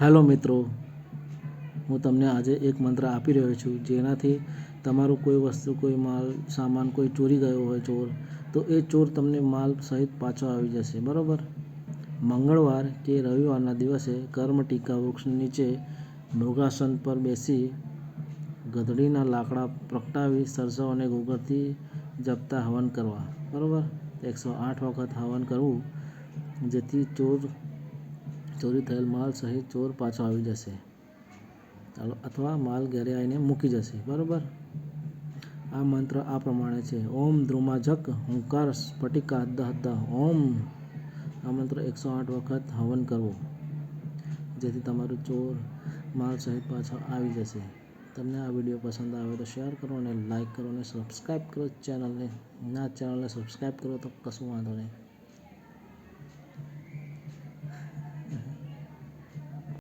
Hello મિત્રો, હું તમને આજે એક મંત્ર આપી રહ્યો છું જેનાથી તમારું કોઈ વસ્તુ, કોઈ માલ, સામાન કોઈ ચોરી ગયો હોય ચોર, તો એ ચોર તમને માલ સહિત પાછો આવી જશે. બરાબર. મંગળવાર કે રવિવારના દિવસે કર્મટીકા વૃક્ષ નીચે મૃગાસન પર બેસી ગધડીના લાકડા પ્રગટાવી સરસવ અને ગોગરથી જપતા હવન કરવા. બરાબર. 108 વખત હવન કરવું, જેથી ચોરી થયેલ માલ સહિત ચોર પાછો આવી જશે, અથવા માલ ઘરે આવીને મૂકી જશે. બરાબર. આ મંત્ર આ પ્રમાણે છે: ઓમ દ્રુમાજક હુંકાર સ્ફટિકા દહ દહ ઓમ. આ મંત્ર 108 વખત હવન કરવો, જેથી તમારું ચોર માલ સહિત પાછો આવી જશે. તમને આ વિડીયો પસંદ આવે તો શેર કરો અને લાઈક કરો અને સબસ્ક્રાઈબ કરો ચેનલને. ના ચેનલને સબસ્ક્રાઈબ કરો તો કશું વાંધો નહીં.